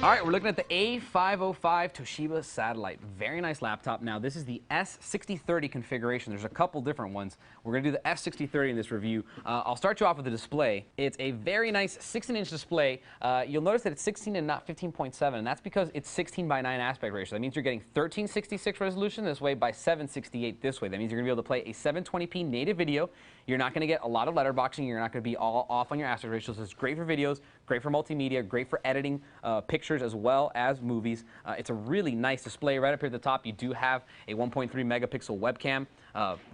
All right, we're looking at the A505 Toshiba satellite. Very nice laptop. Now, this is the S6030 configuration. There's a couple different ones. We're going to do the S6030 in this review. I'll start you off with the display. It's a very nice 16-inch display. You'll notice that it's 16 and not 15.7, and that's because it's 16 by 9 aspect ratio. That means you're getting 1366 resolution this way by 768 this way. That means you're going to be able to play a 720p native video. You're not going to get a lot of letterboxing. You're not going to be all off on your aspect ratios. It's great for videos, great for multimedia, great for editing pictures as well as movies. It's a really nice display. Right up here at the top, you do have a 1.3 megapixel webcam.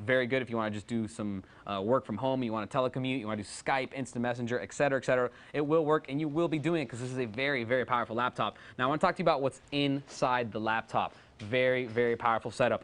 Very good if you want to just do some work from home, you want to telecommute, you want to do Skype, Instant Messenger, etc., etc. It will work, and you will be doing it because this is a very, very powerful laptop. Now, I want to talk to you about what's inside the laptop. Very, very powerful setup.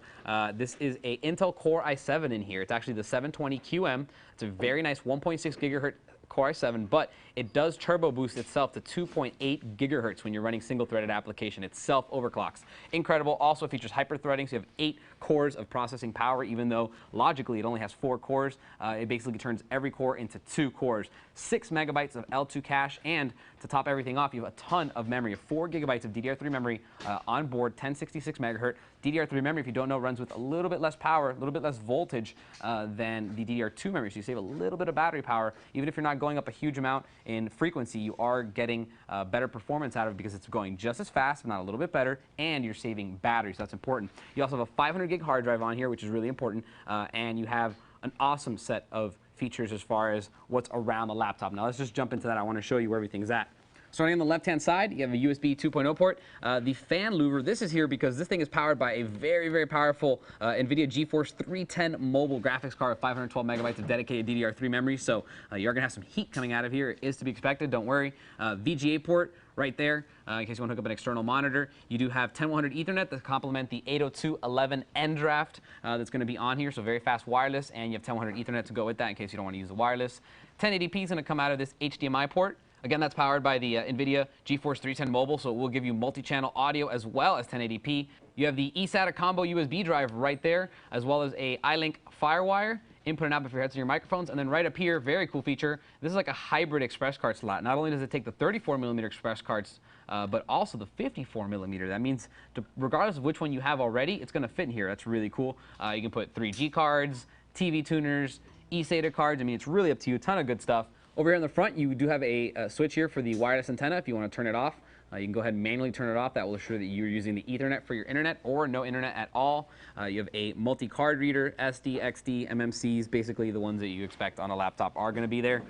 This is a Intel Core i7 in here. It's actually the 720QM. It's a very nice 1.6 gigahertz Core i7, but it does turbo boost itself to 2.8 gigahertz when you're running single-threaded application. It self-overclocks. Incredible. Also features hyper-threading, so you have 8 cores of processing power, even though logically it only has 4 cores. It basically turns every core into 2 cores. 6 megabytes of L2 cache, and to top everything off, you have a ton of memory, 4 gigabytes of DDR3 memory on board, 1066 megahertz. DDR3 memory, if you don't know, runs with a little bit less power, a little bit less voltage than the DDR2 memory, so you save a little bit of battery power. Even if you're not going up a huge amount in frequency, you are getting better performance out of it because it's going just as fast, if not a little bit better, and you're saving battery, so that's important. You also have a 500 gig hard drive on here, which is really important, and you have an awesome set of features as far as what's around the laptop. Now let's just jump into that. I want to show you where everything's at. Starting on the left-hand side, you have a USB 2.0 port. The fan louver, this is here because this thing is powered by a very, very powerful NVIDIA GeForce 310 mobile graphics card with 512 megabytes of dedicated DDR3 memory. So you're going to have some heat coming out of here. It is to be expected, don't worry. VGA port right there, in case you want to hook up an external monitor. You do have 10100 Ethernet to complement the 802.11n draft that's going to be on here, so very fast wireless, and you have 10100 Ethernet to go with that in case you don't want to use the wireless. 1080p is going to come out of this HDMI port. Again, that's powered by the NVIDIA GeForce 310 Mobile, so it will give you multi-channel audio as well as 1080p. You have the eSATA combo USB drive right there, as well as a iLink FireWire, input and output for your headsets and your microphones. And then right up here, very cool feature, this is like a hybrid express card slot. Not only does it take the 34mm express cards, but also the 54mm. That means regardless of which one you have already, it's going to fit in here. That's really cool. You can put 3G cards, TV tuners, eSATA cards. I mean, it's really up to you. A ton of good stuff. Over here in the front, you do have a switch here for the wireless antenna if you want to turn it off. You can go ahead and manually turn it off. That will assure that you're using the Ethernet for your internet or no internet at all. You have a multi-card reader, SD, XD, MMCs, basically the ones that you expect on a laptop are going to be there.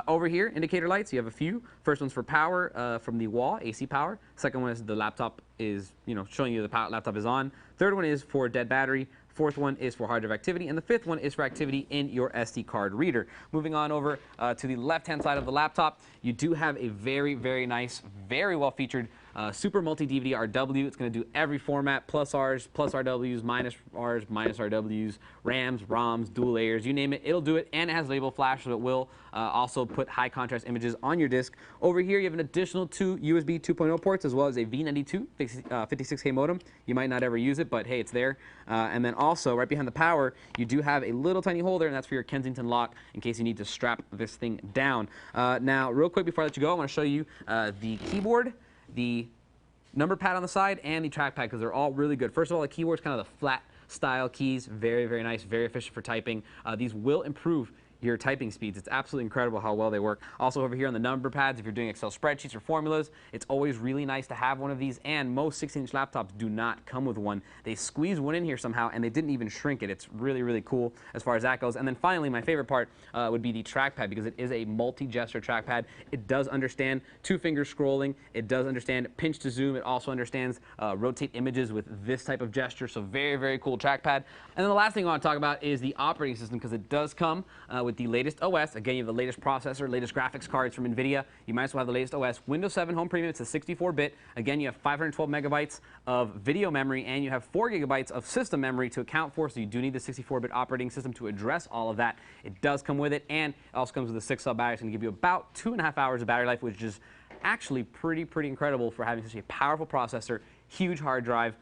Over here, indicator lights, you have a few. First one's for power from the wall, AC power. Second one is the laptop is, showing you the laptop is on. Third one is for dead battery. Fourth one is for hard drive activity, and the fifth one is for activity in your SD card reader. Moving on over to the left-hand side of the laptop, you do have a very, very nice, very well-featured SuperMulti DVD RW. It's going to do every format, plus Rs, plus RWs, minus Rs, minus RWs, RAMs, ROMs, dual layers, you name it, it'll do it, and it has Labelflash, so it will also put high-contrast images on your disk. Over here, you have an additional 2 USB 2.0 ports, as well as a V92 56K modem. You might not ever use it, but hey, it's there. And then also, right behind the power, you do have a little tiny hole there, and that's for your Kensington lock in case you need to strap this thing down. Now, real quick before I let you go, I want to show you the keyboard, the number pad on the side, and the trackpad, because they're all really good. First of all, the keyboard's kind of the flat style keys, very, very nice, very efficient for typing. These will improve your typing speeds. It's absolutely incredible how well they work. Also over here on the number pads, if you're doing Excel spreadsheets or formulas, it's always really nice to have one of these, and most 16-inch laptops do not come with one. They squeeze one in here somehow, and they didn't even shrink it. It's really, really cool as far as that goes. And then finally, my favorite part would be the trackpad, because it is a multi-gesture trackpad. It does understand 2-finger scrolling. It does understand pinch to zoom. It also understands rotate images with this type of gesture, so very, very cool trackpad. And then the last thing I want to talk about is the operating system, because it does come with the latest OS. Again, you have the latest processor, latest graphics cards from NVIDIA. You might as well have the latest OS. Windows 7 Home Premium, it's a 64-bit. Again, you have 512 megabytes of video memory, and you have 4 gigabytes of system memory to account for, so you do need the 64-bit operating system to address all of that. It does come with it, and it also comes with a 6-cell battery. It's going to give you about 2.5 hours of battery life, which is actually pretty incredible for having such a powerful processor, huge hard drive,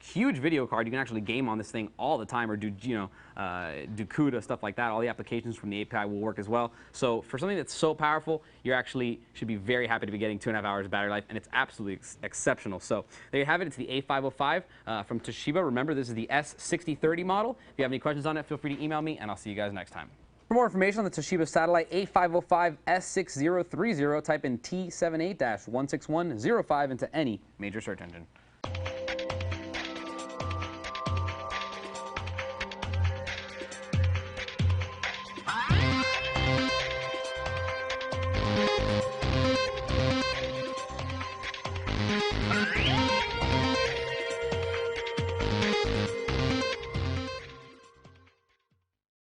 huge video card. You can actually game on this thing all the time, or do do CUDA, stuff like that. All the applications from the API will work as well. So for something that's so powerful, you actually should be very happy to be getting 2.5 hours of battery life, and it's absolutely exceptional. So there you have it. It's the A505 from Toshiba. Remember, this is the S6030 model. If you have any questions on it, feel free to email me, and I'll see you guys next time. For more information on the Toshiba satellite A505-S6030, type in T78-16105 into any major search engine.